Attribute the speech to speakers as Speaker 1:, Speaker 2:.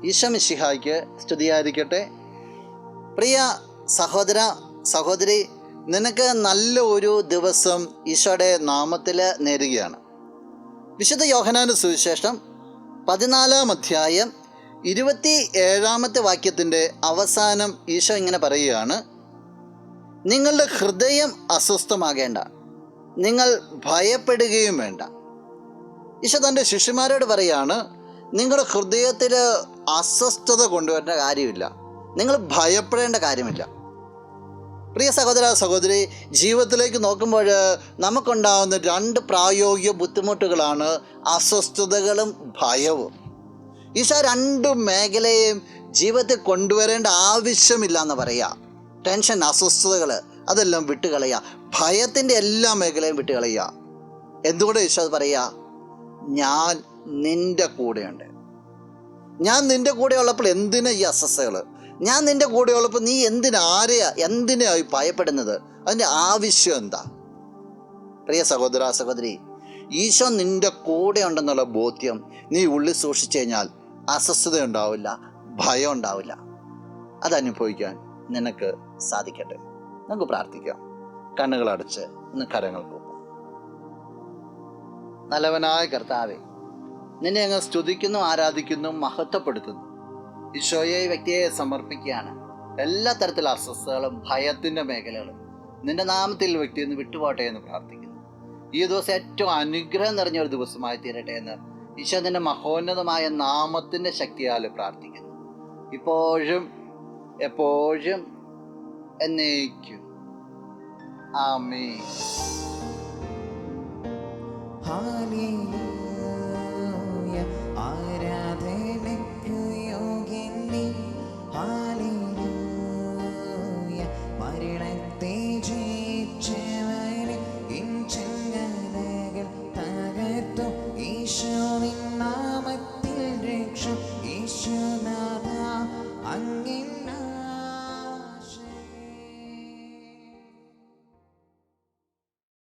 Speaker 1: ഈശോ മിശിഹായ്ക്ക് സ്തുതിയായിരിക്കട്ടെ. പ്രിയ സഹോദര സഹോദരി, നിനക്ക് നല്ല ഒരു ദിവസം ഈശോയുടെ നാമത്തിൽ നേരുകയാണ്. വിശുദ്ധ യോഹന്നാന്റെ സുവിശേഷം 14 അധ്യായം 27 വാക്യത്തിൻ്റെ അവസാനം ഈശോ ഇങ്ങനെ പറയുകയാണ്: നിങ്ങളുടെ ഹൃദയം അസ്വസ്ഥമാകേണ്ട, നിങ്ങൾ ഭയപ്പെടുകയും വേണ്ട. ഈശോ തൻ്റെ ശിഷ്യന്മാരോട് പറയുകയാണ്, നിങ്ങളുടെ ഹൃദയത്തിൽ അസ്വസ്ഥത കൊണ്ടുവരേണ്ട കാര്യമില്ല, നിങ്ങൾ ഭയപ്പെടേണ്ട കാര്യമില്ല. പ്രിയ സഹോദര സഹോദരി, ജീവിതത്തിലേക്ക് നോക്കുമ്പോൾ നമുക്കുണ്ടാകുന്ന 2 പ്രായോഗിക ബുദ്ധിമുട്ടുകളാണ് അസ്വസ്ഥതകളും ഭയവും. ഈശോ 2 മേഖലയും ജീവിതത്തിൽ കൊണ്ടുവരേണ്ട ആവശ്യമില്ല എന്ന് പറയുക. ടെൻഷൻ, അസ്വസ്ഥതകൾ അതെല്ലാം വിട്ടുകളയുക, ഭയത്തിൻ്റെ എല്ലാ മേഖലയും വിട്ടുകളയുക. എന്തുകൊണ്ട് ഈശോ അത് പറയുക? ഞാൻ നിൻ്റെ കൂടെയുണ്ട്. ഞാൻ നിൻ്റെ കൂടെ ഉള്ളപ്പോൾ എന്തിനാ ഈ അസ്വസ്ഥതകൾ? ഞാൻ നിൻ്റെ കൂടെ ഉള്ളപ്പോൾ നീ എന്തിനായി ഭയപ്പെടുന്നത്? അതിൻ്റെ ആവശ്യം എന്താ? പ്രിയ സഹോദര സഹോദരി, ഈശോ നിൻ്റെ കൂടെ ഉണ്ടെന്നുള്ള ബോധ്യം നീ ഉള്ളിൽ സൂക്ഷിച്ചു കഴിഞ്ഞാൽ അസ്വസ്ഥത ഉണ്ടാവില്ല, ഭയം ഉണ്ടാവില്ല. അതനുഭവിക്കാൻ നിനക്ക് സാധിക്കട്ടെ. നമുക്ക് പ്രാർത്ഥിക്കാം. കണ്ണുകളടച്ച് ഇന്ന് കരങ്ങൾ പോകും. നല്ലവനായ കർത്താവേ, നിന്നെ അങ്ങ് സ്തുതിക്കുന്നു, ആരാധിക്കുന്നു, മഹത്വപ്പെടുത്തുന്നു. ഈശോയെ വ്യക്തിയെ സമർപ്പിക്കുകയാണ്. എല്ലാ തരത്തിലുള്ള അസ്വസ്ഥതകളും ഭയത്തിൻ്റെ മേഖലകളും നിന്റെ നാമത്തിൽ വ്യക്തി ഒന്ന് വിട്ടുപോട്ടെ എന്ന് പ്രാർത്ഥിക്കുന്നു. ഈ ദിവസം ഏറ്റവും അനുഗ്രഹം നിറഞ്ഞൊരു ദിവസമായി തീരട്ടെ എന്ന് ഈശോ നിന്റെ മഹോന്നതമായ നാമത്തിൻ്റെ ശക്തിയാൽ പ്രാർത്ഥിക്കുന്നു. ഇപ്പോഴും എപ്പോഴും എന്നേക്കും. ആമേൻ.